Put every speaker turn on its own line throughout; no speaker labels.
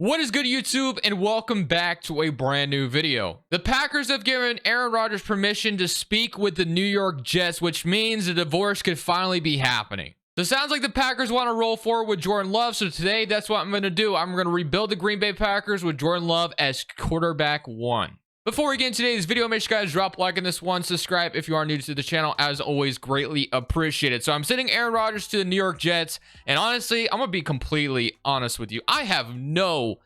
What is good, YouTube, and welcome back to a brand new video. The Packers have given Aaron Rodgers permission to speak with the New York Jets, which means the divorce could finally be happening. So it sounds like the Packers want to roll forward with Jordan Love, so today that's what I'm going to do. I'm going to rebuild the Green Bay Packers with Jordan Love as quarterback one. Before we get into today's video, make sure you guys drop a like on this one, subscribe if you are new to the channel, as always, greatly appreciated. So I'm sending Aaron Rodgers to the New York Jets, and honestly, I'm going to be completely honest with you. I have no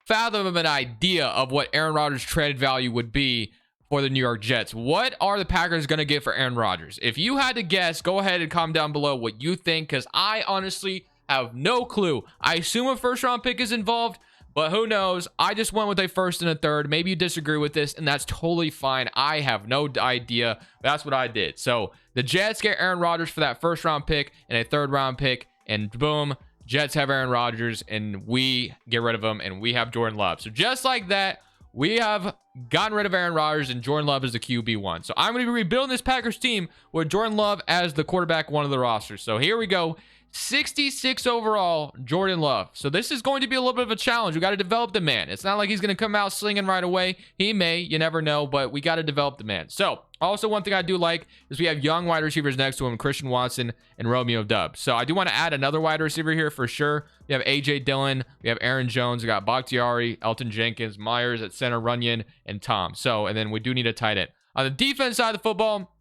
fathom of an idea of what Aaron Rodgers' trade value would be for the New York Jets. What are the Packers going to get for Aaron Rodgers? If you had to guess, go ahead and comment down below what you think, because I honestly have no clue. I assume a first-round pick is involved, but who knows? I just went with a first and a third. Maybe you disagree with this, and that's totally fine. I have no idea. That's what I did. So the Jets get Aaron Rodgers for that first-round pick and a third-round pick, and boom, Jets have Aaron Rodgers, and we get rid of him, and we have Jordan Love. So just like that, we have gotten rid of Aaron Rodgers, and Jordan Love is the QB1. So I'm going to be rebuilding this Packers team with Jordan Love as the quarterback one of the roster. So here we go. 66 overall, Jordan Love. So this is going to be a little bit of a challenge. We got to develop the man. It's not like he's going to come out slinging right away. He may, you never know, but we got to develop the man. So also one thing I do like is we have young wide receivers next to him, Christian Watson and Romeo Doubs. So I do want to add another wide receiver here for sure. We have AJ Dillon, we have Aaron Jones, we got Bakhtiari, Elton Jenkins, Myers at center, Runyon, and Tom. So, and then we do need a tight end. On the defense side of the football,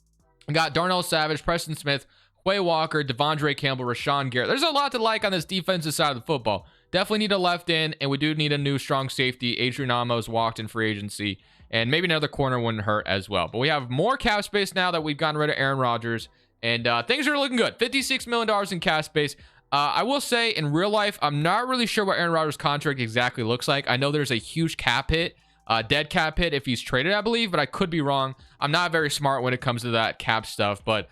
we got Darnell Savage, Preston Smith, Quay Walker, Devondre Campbell, Rashawn Garrett. There's a lot to like on this defensive side of the football. Definitely need a left end, and we do need a new strong safety. Adrian Amos walked in free agency, and maybe another corner wouldn't hurt as well. But we have more cap space now that we've gotten rid of Aaron Rodgers, and things are looking good. $56 million in cap space. I will say, in real life, I'm not really sure what Aaron Rodgers' contract exactly looks like. I know there's a huge cap hit. Dead cap hit if he's traded, I believe, but I could be wrong. I'm not very smart when it comes to that cap stuff, but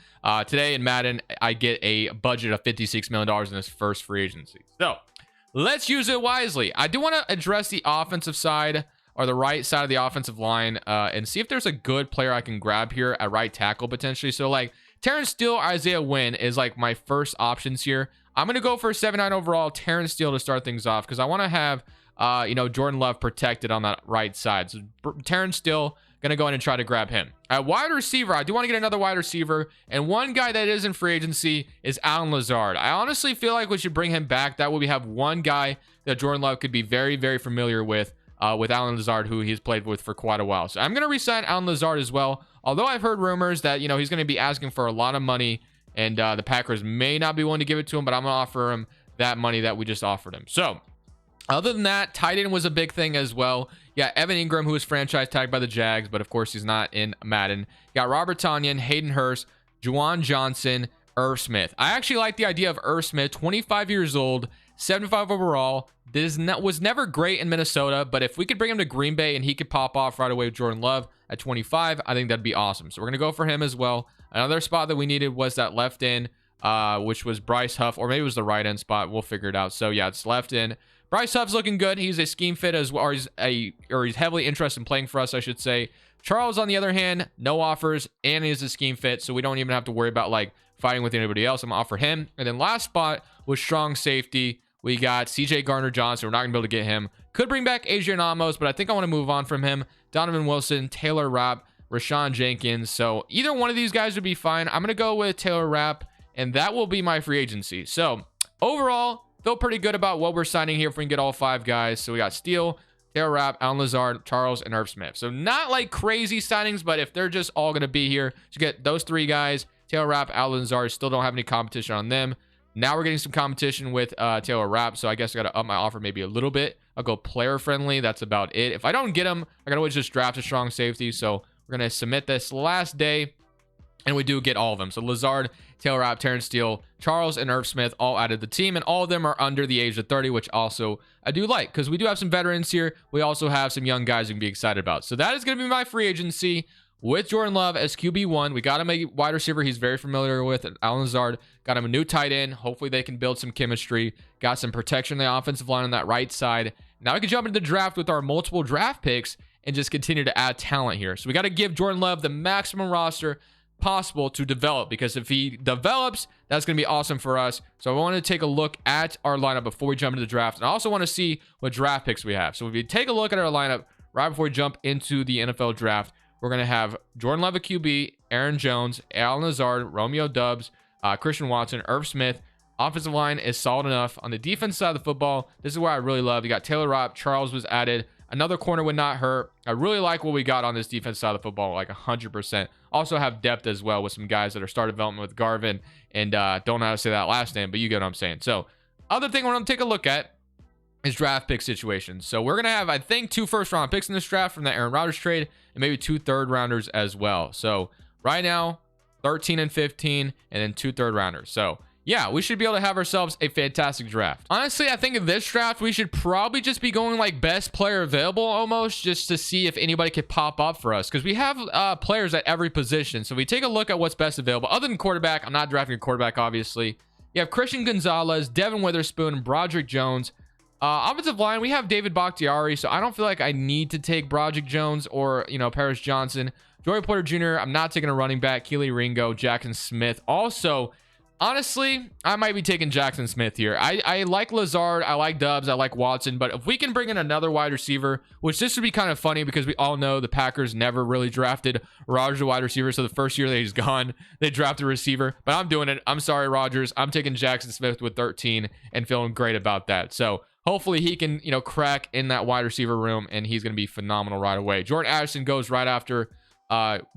today in Madden, I get a budget of $56 million in this first free agency. So let's use it wisely. I do want to address the offensive side, or the right side of the offensive line, and see if there's a good player I can grab here at right tackle potentially. So like Terrence Steele, Isaiah Wynn is like my first options here. I'm going to go for a 7-9 overall Terrence Steele to start things off, because I want to have Jordan Love protected on that right side. So Terrence Steele, gonna go in and try to grab him. At wide receiver, I do want to get another wide receiver, and one guy that is in free agency is Allen Lazard. I honestly feel like we should bring him back. That way we have one guy that Jordan Love could be very, very familiar with Allen Lazard, who he's played with for quite a while. So I'm gonna re-sign Allen Lazard as well. Although I've heard rumors that he's gonna be asking for a lot of money, and the Packers may not be willing to give it to him, but I'm gonna offer him that money that we just offered him. So other than that, tight end was a big thing as well. Yeah, Evan Ingram, who was franchise tagged by the Jags, but of course he's not in Madden. You got Robert Tonyan, Hayden Hurst, Juwan Johnson, Irv Smith. I actually like the idea of Irv Smith, 25 years old, 75 overall. This was never great in Minnesota, but if we could bring him to Green Bay and he could pop off right away with Jordan Love at 25, I think that'd be awesome. So we're going to go for him as well. Another spot that we needed was that left end, which was Bryce Huff, or maybe it was the right end spot. We'll figure it out. So yeah, it's left end. Bryce Huff's looking good. He's a scheme fit as well, or he's heavily interested in playing for us, I should say. Charles, on the other hand, no offers, and he's a scheme fit, so we don't even have to worry about like fighting with anybody else. I'm gonna offer him. And then last spot was strong safety. We got CJ Gardner-Johnson. We're not gonna be able to get him. Could bring back Adrian Amos, but I think I want to move on from him. Donovan Wilson, Taylor Rapp, Rashawn Jenkins. So either one of these guys would be fine. I'm gonna go with Taylor Rapp, and that will be my free agency. So overall, feel pretty good about what we're signing here if we can get all 5 guys. So we got Steele, Taylor Rapp, Allen Lazard, Charles, and Irv Smith. So not like crazy signings, but if they're just all going to be here, to get those 3 guys, Taylor Rapp, Allen Lazard, still don't have any competition on them. Now we're getting some competition with Taylor Rapp, so I guess I got to up my offer maybe a little bit. I'll go player friendly. That's about it. If I don't get him, I can always just draft a strong safety. So we're going to submit this last day, and we do get all of them. So Lazard, Taylor Rapp, Terrence Steele, Charles, and Irv Smith all added the team, and all of them are under the age of 30, which also I do like, because we do have some veterans here. We also have some young guys we can be excited about. So that is going to be my free agency with Jordan Love as QB1. We got him a wide receiver he's very familiar with, Allen Lazard. Got him a new tight end. Hopefully they can build some chemistry. Got some protection on the offensive line on that right side. Now we can jump into the draft with our multiple draft picks and just continue to add talent here. So we got to give Jordan Love the maximum roster possible to develop, because if he develops, that's going to be awesome for us. So I want to take a look at our lineup before we jump into the draft. And I also want to see what draft picks we have. So if you take a look at our lineup right before we jump into the NFL draft, we're going to have Jordan Love at QB, Aaron Jones, Allen Lazard, Romeo Doubs, Christian Watson, Irv Smith. Offensive line is solid enough. On the defense side of the football, this is where I really love. You got Taylor Rapp, Charles was added. Another corner would not hurt. I really like what we got on this defense side of the football, like 100%. Also have depth as well with some guys that are start development with Garvin, and don't know how to say that last name, but you get what I'm saying. So other thing I want to take a look at is draft pick situations. So we're going to have, I think, 2 first-round picks in this draft from the Aaron Rodgers trade, and maybe 2 third-rounders as well. So right now, 13 and 15, and then 2 third-rounders. So yeah, we should be able to have ourselves a fantastic draft. Honestly, I think in this draft, we should probably just be going like best player available almost, just to see if anybody could pop up for us, because we have players at every position. So we take a look at what's best available. Other than quarterback, I'm not drafting a quarterback, obviously. You have Christian Gonzalez, Devin Witherspoon, Broderick Jones. Offensive line, we have David Bakhtiari, so I don't feel like I need to take Broderick Jones or, Paris Johnson. Joey Porter Jr., I'm not taking a running back. Keely Ringo, Jackson Smith. Also, honestly, I might be taking Jackson Smith here. I like Lazard, I like Doubs, I like Watson, but if we can bring in another wide receiver, which this would be kind of funny because we all know the Packers never really drafted Rodgers a wide receiver, so the first year that he's gone, they drafted a receiver, but I'm doing it. I'm sorry, Rodgers. I'm taking Jackson Smith with 13 and feeling great about that. So hopefully he can, crack in that wide receiver room, and he's going to be phenomenal right away. Jordan Addison goes right after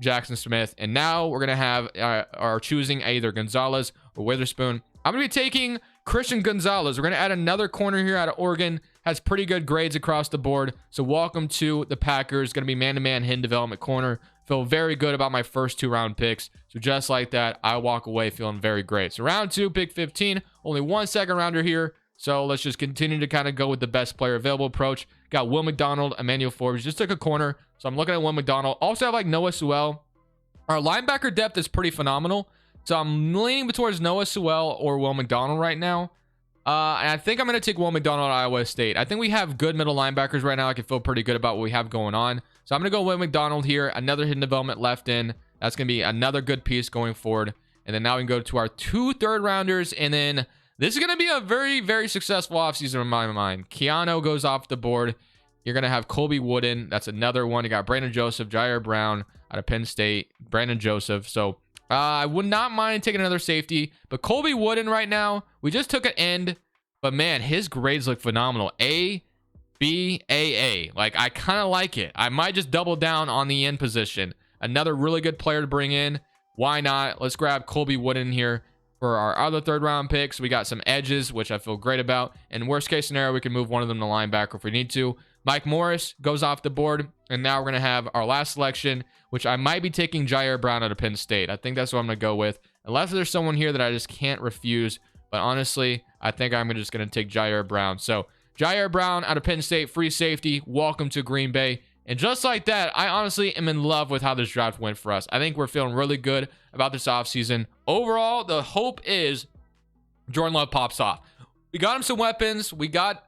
Jackson Smith, and now we're going to have our choosing either Gonzalez or Witherspoon. I'm going to be taking Christian Gonzalez. We're going to add another corner here out of Oregon. Has pretty good grades across the board. So welcome to the Packers. Going to be man-to-man hidden development corner. Feel very good about my first 2-round picks. So just like that, I walk away feeling very great. So round 2, pick 15. Only 1 second rounder here. So let's just continue to kind of go with the best player available approach. Got Will McDonald, Emmanuel Forbes. Just took a corner. So I'm looking at Will McDonald. Also have like Noah Sewell. Our linebacker depth is pretty phenomenal. So I'm leaning towards Noah Sewell or Will McDonald right now. And I think I'm going to take Will McDonald at Iowa State. I think we have good middle linebackers right now. I can feel pretty good about what we have going on. So I'm going to go Will McDonald here. Another hidden development left in. That's going to be another good piece going forward. And then now we can go to our 2 third-rounders. And then this is going to be a very, very successful offseason in my mind. Keanu goes off the board. You're going to have Colby Wooden. That's another one. You got Brandon Joseph, Jair Brown out of Penn State. Brandon Joseph. So I would not mind taking another safety. But Colby Wooden right now, we just took an end. But man, his grades look phenomenal. A, B, A. Like, I kind of like it. I might just double down on the end position. Another really good player to bring in. Why not? Let's grab Colby Wooden here for our other 3rd-round picks. We got some edges, which I feel great about. And worst case scenario, we can move one of them to linebacker if we need to. Mike Morris goes off the board. And now we're going to have our last selection, which I might be taking Jair Brown out of Penn State. I think that's what I'm going to go with. Unless there's someone here that I just can't refuse. But honestly, I think I'm just going to take Jair Brown. So Jair Brown out of Penn State, free safety. Welcome to Green Bay. And just like that, I honestly am in love with how this draft went for us. I think we're feeling really good about this offseason. Overall, the hope is Jordan Love pops off. We got him some weapons. We got,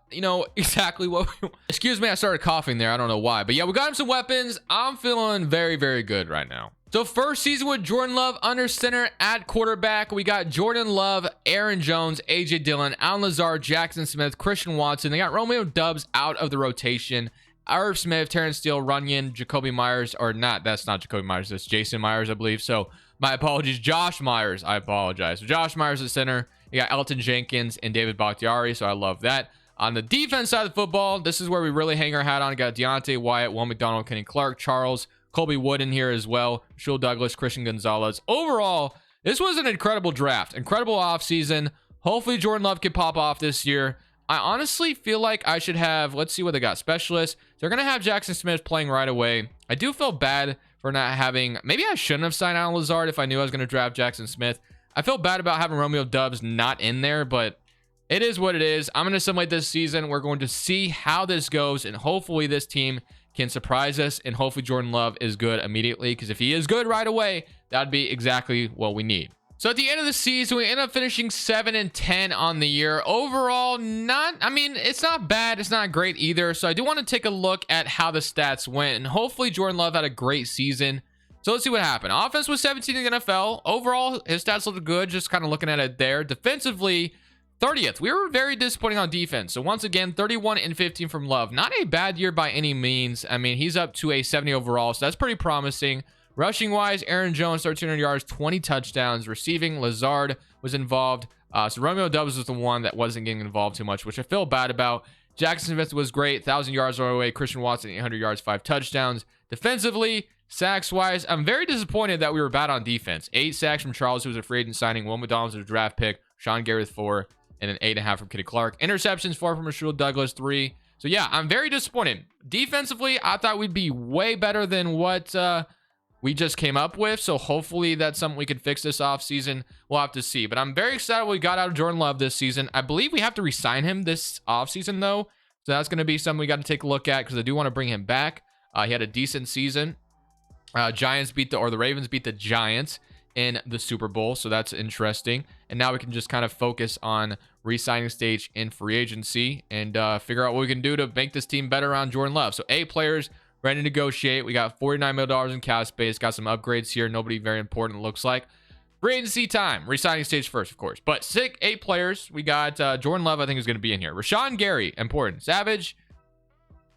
exactly what we... Excuse me, I started coughing there. I don't know why. But yeah, we got him some weapons. I'm feeling very, very good right now. So first season with Jordan Love under center at quarterback. We got Jordan Love, Aaron Jones, A.J. Dillon, Allen Lazard, Jackson Smith, Christian Watson. They got Romeo Doubs out of the rotation. Irv Smith, Terrence Steele, Runyon, Jacoby Myers, or not, that's not Jacoby Myers, that's Jason Myers, I believe. So my apologies, Josh Myers, I apologize. So Josh Myers at center. You got Elton Jenkins and David Bakhtiari, so I love that. On the defense side of the football, this is where we really hang our hat on. We got Deontay Wyatt, Will McDonald, Kenny Clark, Charles, Colby Wooden here as well, Shul Douglas, Christian Gonzalez. Overall, this was an incredible draft, incredible offseason. Hopefully Jordan Love can pop off this year. I honestly feel like I should have, let's see what they got, specialists. They're going to have Jackson Smith playing right away. I do feel bad for not having, maybe I shouldn't have signed Allen Lazard if I knew I was going to draft Jackson Smith. I feel bad about having Romeo Doubs not in there, but it is what it is. I'm going to assimilate this season. We're going to see how this goes, and hopefully this team can surprise us, and hopefully Jordan Love is good immediately, because if he is good right away, that'd be exactly what we need. So at the end of the season, we end up finishing 7-10 on the year. Overall, it's not bad. It's not great either. So I do want to take a look at how the stats went. And hopefully Jordan Love had a great season. So let's see what happened. Offense was 17th in the NFL. Overall, his stats looked good. Just kind of looking at it there. Defensively, 30th. We were very disappointing on defense. So once again, 31 and 15 from Love. Not a bad year by any means. I mean, he's up to a 70 overall, so that's pretty promising. Rushing wise, Aaron Jones, 1,300 yards, 20 touchdowns. Receiving, Lazard was involved. So Romeo Doubs was the one that wasn't getting involved too much, which I feel bad about. Jackson Smith was great, 1,000 yards all the way. Christian Watson, 800 yards, 5 touchdowns. Defensively, sacks wise, I'm very disappointed that we were bad on defense. 8 sacks from Charles, who was a free agent signing. Will McDonald was a draft pick. Sean Gary with 4. And then 8.5 from Kenny Clark. Interceptions, 4 from Rashul Douglas, 3. So yeah, I'm very disappointed. Defensively, I thought we'd be way better than what we just came up with. So hopefully that's something we can fix this offseason. We'll have to see. But I'm very excited what we got out of Jordan Love this season. I believe we have to re-sign him this offseason though. So that's going to be something we got to take a look at because I do want to bring him back. He had a decent season. The Ravens beat the Giants in the Super Bowl, so that's interesting. And now we can just kind of focus on re-signing stage in free agency and figure out what we can do to make this team better around Jordan Love. So 8 players ready to negotiate. We got $49 million in cap space. Got some upgrades here. Nobody very important, it looks like. Free agency time. Re-signing stage first, of course. But 8 players. We got Jordan Love, I think, is going to be in here. Rashawn Gary, important. Savage,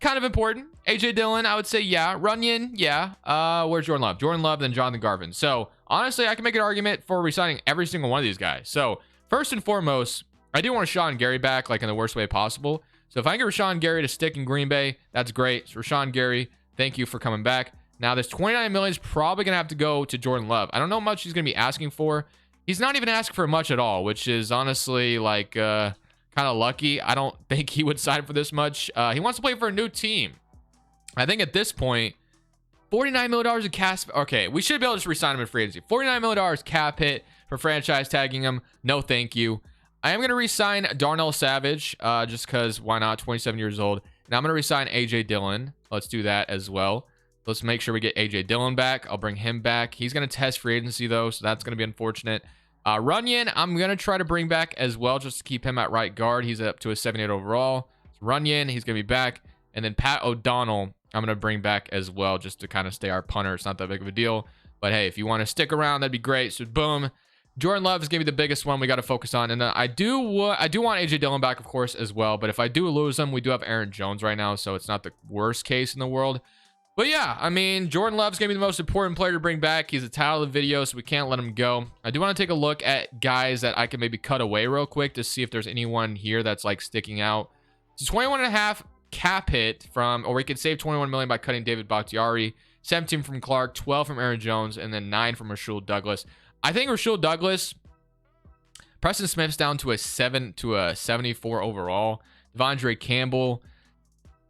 kind of important. AJ Dillon, I would say, yeah. Runyon, yeah. Where's Jordan Love? Jordan Love, then Jonathan Garvin. So, honestly, I can make an argument for resigning every single one of these guys. So, first and foremost, I do want Rashawn Gary back, like, in the worst way possible. So, if I can get Rashawn Gary to stick in Green Bay, that's great. So, Rashawn Gary, thank you for coming back. Now, this $29 million is probably going to have to go to Jordan Love. I don't know how much he's going to be asking for. He's not even asking for much at all, which is honestly, like, kind of lucky. I don't think he would sign for this much. He wants to play for a new team. I think at this point, $49 million in cap. Okay, we should be able to just re-sign him in free agency. $49 million cap hit for franchise tagging him. No, thank you. I am going to re-sign Darnell Savage, just because why not? 27 years old. And I'm going to re-sign AJ Dillon. Let's do that as well. Let's make sure we get AJ Dillon back. I'll bring him back. He's going to test free agency, though, so that's going to be unfortunate. Runyon, I'm going to try to bring back as well, just to keep him at right guard. He's up to a 78 overall. So Runyon, he's going to be back. And then Pat O'Donnell, I'm going to bring back as well, just to kind of stay our punter. It's not that big of a deal. But, hey, if you want to stick around, that'd be great. So, boom. Jordan Love is going to be the biggest one we got to focus on. And then I do want AJ Dillon back, of course, as well. But if I do lose him, we do have Aaron Jones right now, so it's not the worst case in the world. But yeah, I mean, Jordan Love's going to be the most important player to bring back. He's the title of the video, so we can't let him go. I do want to take a look at guys that I can maybe cut away real quick to see if there's anyone here that's like sticking out. So 21.5 cap hit from, or we could save 21 million by cutting David Bakhtiari, 17 from Clark, 12 from Aaron Jones, and then 9 from Rashul Douglas. I think Rashul Douglas, Preston Smith's down to a 74 overall. Devondre Campbell.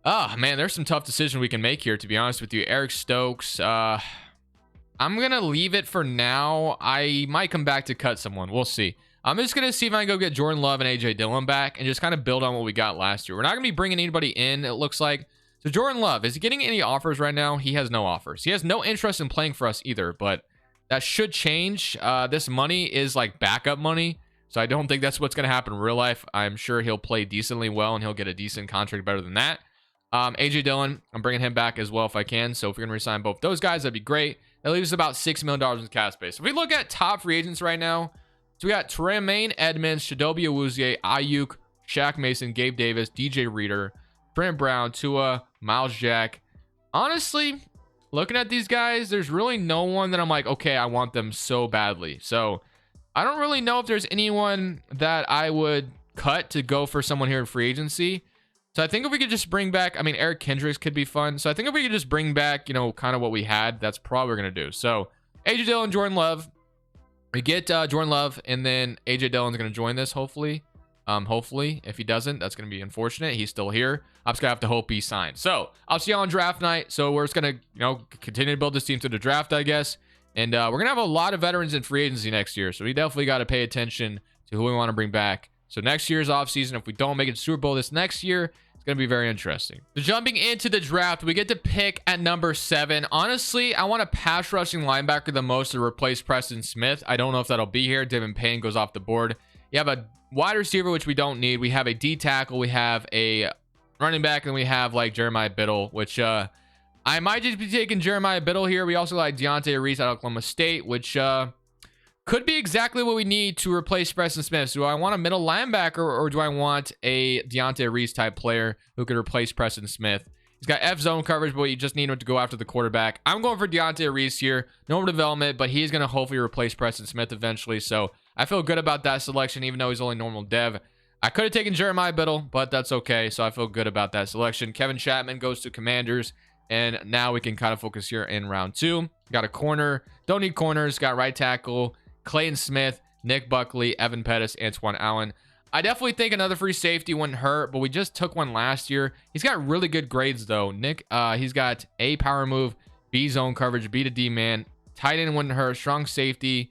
Oh, man, there's some tough decisions we can make here, to be honest with you. Eric Stokes. I'm going to leave it for now. I might come back to cut someone. We'll see. I'm just going to see if I can go get Jordan Love and AJ Dillon back and just kind of build on what we got last year. We're not going to be bringing anybody in, it looks like. So Jordan Love, is he getting any offers right now? He has no offers. He has no interest in playing for us either, but that should change. This money is like backup money, so I don't think that's what's going to happen in real life. I'm sure he'll play decently well and he'll get a decent contract better than that. AJ Dillon, I'm bringing him back as well if I can. So if we're going to resign both those guys, that'd be great. That leaves us about $6 million in cap space. If we look at top free agents right now, so we got Tremaine Edmonds, Chidobe Awuzie, Ayuk, Shaq Mason, Gabe Davis, DJ Reader, Trent Brown, Tua, Miles Jack. Honestly, looking at these guys, there's really no one that I'm like, okay, I want them so badly. So I don't really know if there's anyone that I would cut to go for someone here in free agency. So I think if we could just bring back, I mean, Eric Kendricks could be fun. So I think if we could just bring back, you know, kind of what we had, that's probably what we're going to do. So AJ Dillon, Jordan Love. We get Jordan Love, and then AJ Dillon's going to join this, hopefully. Hopefully. If he doesn't, that's going to be unfortunate. He's still here. I'm just going to have to hope he signs. So I'll see you on draft night. So we're just going to, you know, continue to build this team through the draft, I guess. And we're going to have a lot of veterans in free agency next year. So we definitely got to pay attention to who we want to bring back. So next year's offseason, if we don't make it to Super Bowl this next year, it's going to be very interesting. So jumping into the draft, we get to pick at number 7. Honestly, I want a pass rushing linebacker the most to replace Preston Smith. I don't know if that'll be here. Devin Payne goes off the board. You have a wide receiver, which we don't need. We have a D tackle. We have a running back, and we have like Jeremiah Biddle, which I might just be taking Jeremiah Biddle here. We also like Deontay Reese out of Oklahoma State, which could be exactly what we need to replace Preston Smith. So do I want a middle linebacker, or do I want a Deontay Reese type player who could replace Preston Smith? He's got F zone coverage, but you just need him to go after the quarterback. I'm going for Deontay Reese here. Normal development, but he's going to hopefully replace Preston Smith eventually. So I feel good about that selection, even though he's only normal dev. I could have taken Jeremiah Biddle, but that's okay. So I feel good about that selection. Kevin Chapman goes to Commanders. And now we can kind of focus here in round 2. Got a corner. Don't need corners. Got right tackle. Clayton Smith, Nick Buckley, Evan Pettis, Antoine Allen. I definitely think another free safety wouldn't hurt, but we just took one last year. He's got really good grades, though. Nick, he's got A, power move, B, zone coverage, B to D man. Tight end wouldn't hurt. Strong safety.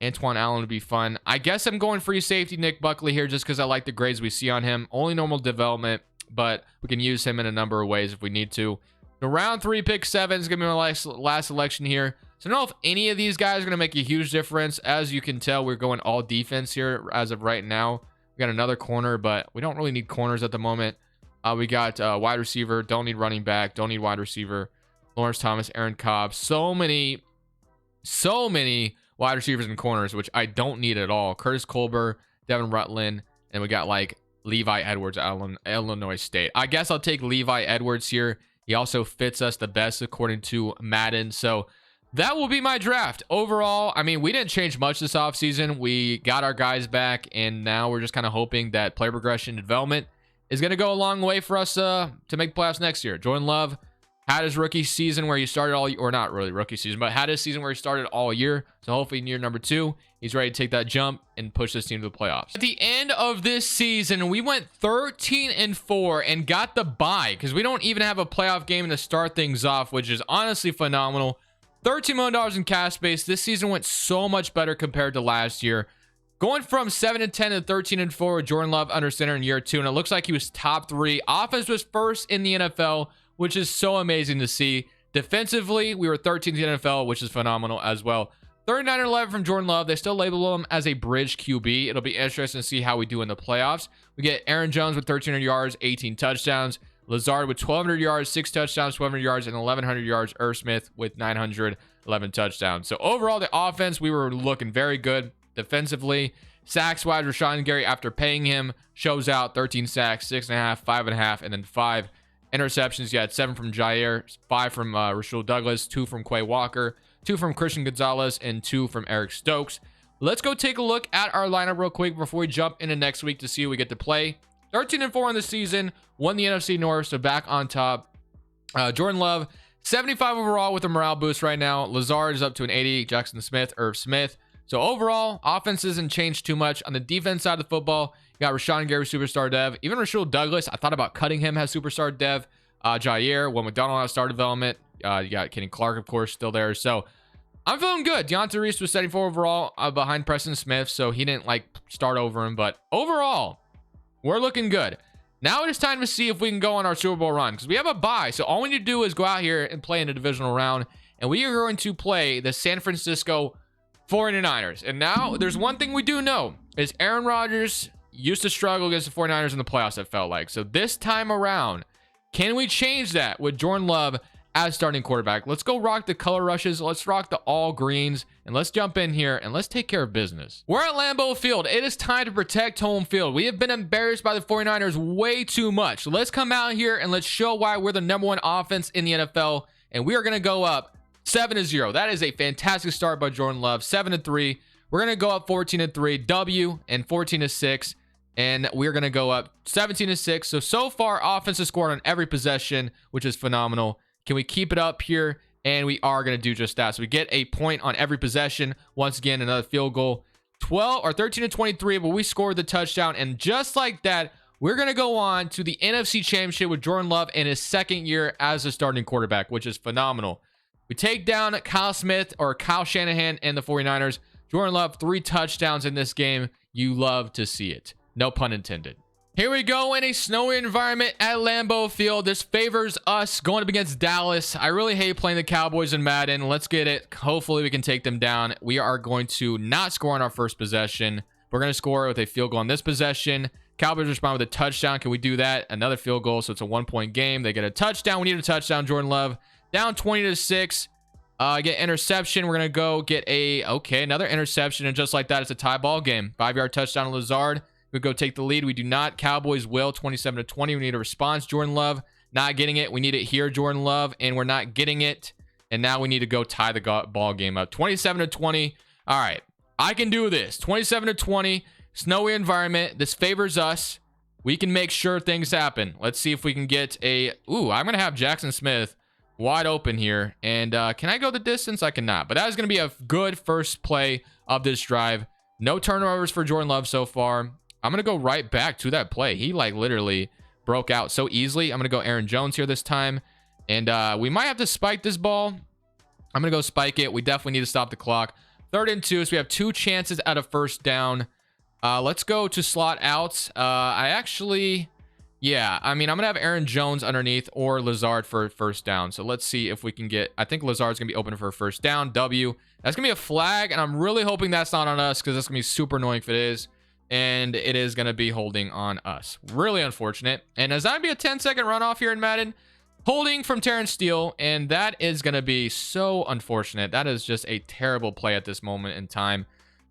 Antoine Allen would be fun. I guess I'm going free safety Nick Buckley here just because I like the grades we see on him. Only normal development, but we can use him in a number of ways if we need to. So round 3, pick 7 is going to be my last selection here. So I don't know if any of these guys are going to make a huge difference. As you can tell, we're going all defense here as of right now. We got another corner, but we don't really need corners at the moment. We got wide receiver. Don't need running back. Don't need wide receiver. Lawrence Thomas, Aaron Cobb. So many wide receivers and corners, which I don't need at all. Curtis Colbert, Devin Rutland, and we got like Levi Edwards out of Illinois State. I guess I'll take Levi Edwards here. He also fits us the best according to Madden. So that will be my draft. Overall, I mean, we didn't change much this offseason. We got our guys back, and now we're just kind of hoping that player progression and development is going to go a long way for us to make playoffs next year. Jordan Love had his rookie season where he started all, or not really rookie season, but had his season where he started all year. So hopefully in year number 2, he's ready to take that jump and push this team to the playoffs. At the end of this season, we went 13-4 and got the bye because we don't even have a playoff game to start things off, which is honestly phenomenal. $13 million in cap space. This season went so much better compared to last year. Going from 7-10 to 13-4 with Jordan Love under center in year 2, and it looks like he was top 3. Offense was first in the NFL, which is so amazing to see. Defensively, we were 13th in the NFL, which is phenomenal as well. 39-11 from Jordan Love. They still label him as a bridge QB. It'll be interesting to see how we do in the playoffs. We get Aaron Jones with 1,300 yards, 18 touchdowns. Lazard with 1,200 yards, 6 touchdowns, 1,200 yards, and 1,100 yards. Irv Smith with 911 touchdowns. So overall, the offense, we were looking very good. Defensively, sacks-wise, Rashawn Gary, after paying him, shows out 13 sacks, 6.5, 5.5, and then 5 interceptions. You had 7 from Jair, 5 from Rasul Douglas, 2 from Quay Walker, 2 from Christian Gonzalez, and 2 from Eric Stokes. Let's go take a look at our lineup real quick before we jump into next week to see who we get to play. 13-4 in the season, won the NFC North, so back on top. Jordan Love, 75 overall with a morale boost right now. Lazard is up to an 80. Jackson Smith, Irv Smith. So overall, offense hasn't changed too much. On the defense side of the football, you got Rashawn Gary, superstar dev. Even Rasul Douglas, I thought about cutting him as superstar dev. Jair, Will McDonald out star development. You got Kenny Clark, of course, still there. So I'm feeling good. Deontay Reese was 74 overall behind Preston Smith, so he didn't like start over him. But overall, we're looking good. Now it is time to see if we can go on our Super Bowl run because we have a bye. So all we need to do is go out here and play in a divisional round. And we are going to play the San Francisco 49ers. And now there's one thing we do know is Aaron Rodgers used to struggle against the 49ers in the playoffs, it felt like. So this time around, can we change that with Jordan Love as starting quarterback? Let's go rock the color rushes. Let's rock the all greens. And let's jump in here and let's take care of business. We're at Lambeau Field. It is time to protect home field. We have been embarrassed by the 49ers way too much. Let's come out here and let's show why we're the #1 offense in the NFL. And we are going to go up 7-0. That is a fantastic start by Jordan Love. 7-3. We're going to go up 14-3. W and 14-6. And we're going to go up 17-6. So far, offense has scored on every possession, which is phenomenal. Can we keep it up here? And we are going to do just that. So we get a point on every possession. Once again, another field goal. 13-23, but we scored the touchdown. And just like that, we're going to go on to the NFC Championship with Jordan Love in his second year as a starting quarterback, which is phenomenal. We take down Kyle Smith or Kyle Shanahan and the 49ers. Jordan Love, 3 touchdowns in this game. You love to see it. No pun intended. Here we go in a snowy environment at Lambeau Field. This favors us going up against Dallas. I really hate playing the Cowboys in Madden. Let's get it. Hopefully we can take them down. We are going to not score on our first possession. We're going to score with a field goal on this possession. Cowboys respond with a touchdown. Can we do that? Another field goal, so it's a 1-point game. They get a touchdown. We need a touchdown. Jordan Love Down 20-6. Get interception. We're gonna go get another interception, and just like that, it's a tie ball game. 5-yard touchdown to Lazard. We go take the lead. We do not. Cowboys will. 27-20. We need a response. Jordan Love not getting it. We need it here, Jordan Love, and we're not getting it. And now we need to go tie the ball game up. 27-20. All right, I can do this. 27-20. Snowy environment. This favors us. We can make sure things happen. Let's see if we can get a. Ooh, I'm gonna have Jackson Smith wide open here. And can I go the distance? I cannot. But that is gonna be a good first play of this drive. No turnovers for Jordan Love so far. I'm gonna go right back to that play. He like literally broke out so easily. I'm gonna go Aaron Jones here this time. And we might have to spike this ball. I'm gonna go spike it. We definitely need to stop the clock. 3rd and 2, so we have 2 chances at a first down. Let's go to slot out. Yeah, I mean, I'm gonna have Aaron Jones underneath or Lazard for first down. So let's see if we can get. I think Lazard's gonna be open for a first down. W. That's gonna be a flag, and I'm really hoping that's not on us because that's gonna be super annoying if it is. And it is gonna be holding on us. Really unfortunate. And as that'd be a 10-second runoff here in Madden. Holding from Terrence Steele, and that is going to be so unfortunate. That is just a terrible play at this moment in time.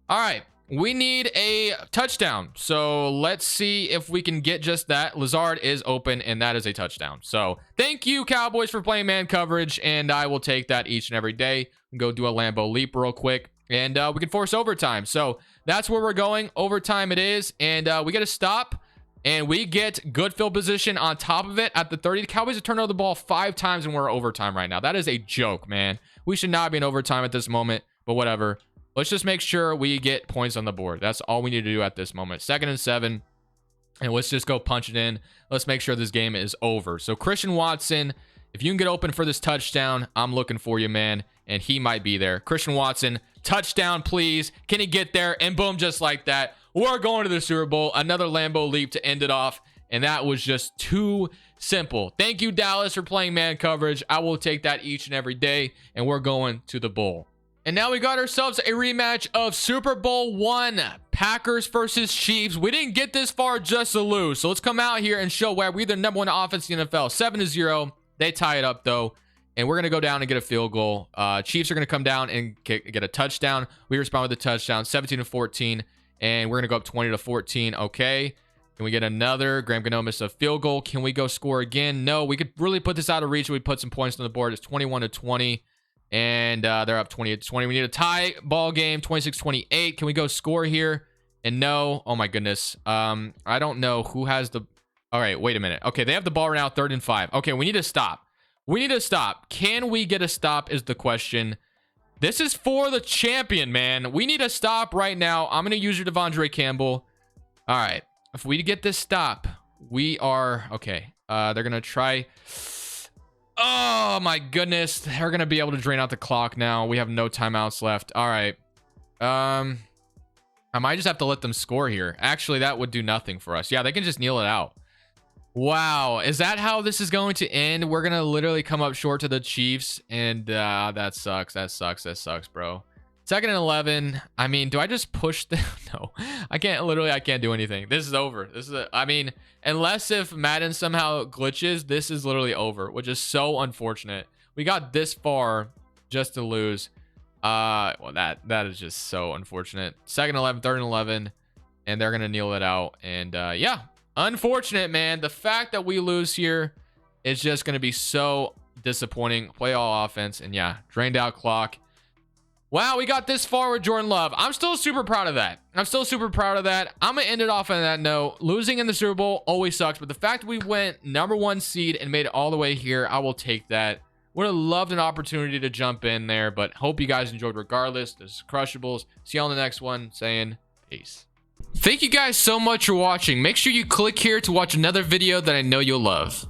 All right, we need a touchdown. So let's see if we can get just that. Lazard is open, and that is a touchdown. So thank you, Cowboys, for playing man coverage, and I will take that each and every day. Go do a Lambeau leap real quick, and we can force overtime. So that's where we're going. Overtime it is, and we get a stop. And we get good field position on top of it at the 30. The Cowboys have turned over the ball 5 times and we're overtime right now. That is a joke, man. We should not be in overtime at this moment, but whatever. Let's just make sure we get points on the board. That's all we need to do at this moment. 2nd and 7. And let's just go punch it in. Let's make sure this game is over. So Christian Watson, if you can get open for this touchdown, I'm looking for you, man. And he might be there. Christian Watson, touchdown, please. Can he get there? And boom, just like that. We're going to the Super Bowl. Another Lambeau leap to end it off. And that was just too simple. Thank you, Dallas, for playing man coverage. I will take that each and every day. And we're going to the bowl. And now we got ourselves a rematch of Super Bowl 1. Packers versus Chiefs. We didn't get this far just to lose. So let's come out here and show why we're the #1 offense in the NFL. 7-0. They tie it up, though. And we're going to go down and get a field goal. Chiefs are going to come down and get a touchdown. We respond with a touchdown. 17-14. And we're going to go up 20-14. Okay. Can we get another? Graham Gano missed a field goal. Can we go score again? No. We could really put this out of reach. We put some points on the board. It's 21-20. And they're up 28-20. We need a tie ball game. 26-28. Can we go score here? And no. Oh, my goodness. I don't know who has the... All right. Wait a minute. Okay. They have the ball right now. 3rd and 5. Okay. We need to stop. We need to stop. Can we get a stop is the question. This is for the champion, man. We need a stop right now. I'm going to use your Devondre Campbell. All right. If we get this stop, we are... Okay. They're going to try... Oh, my goodness. They're going to be able to drain out the clock now. We have no timeouts left. All right. I might just have to let them score here. Actually, that would do nothing for us. Yeah, they can just kneel it out. Wow, is that how this is going to end? We're gonna literally come up short to the Chiefs, and that sucks. That sucks, bro. 2nd and 11. I mean, do I just push the... No, I can't. Literally, I can't do anything. This is over. I mean, unless if Madden somehow glitches, this is literally over, which is so unfortunate. We got this far just to lose. Well, that is just so unfortunate. 2nd and 11, 3rd and 11, and they're gonna kneel it out, and yeah. Unfortunate, man. The fact that we lose here is just going to be so disappointing. Play all offense, and yeah, drained out clock. Wow, we got this far with Jordan Love. I'm still super proud of that. I'm going to end it off on that note. Losing in the Super Bowl always sucks, but the fact that we went #1 seed and made it all the way here, I will take that. Would have loved an opportunity to jump in there, but hope you guys enjoyed regardless. This is Crushables. See you on the next one. Saying peace. Thank you guys so much for watching. Make sure you click here to watch another video that I know you'll love.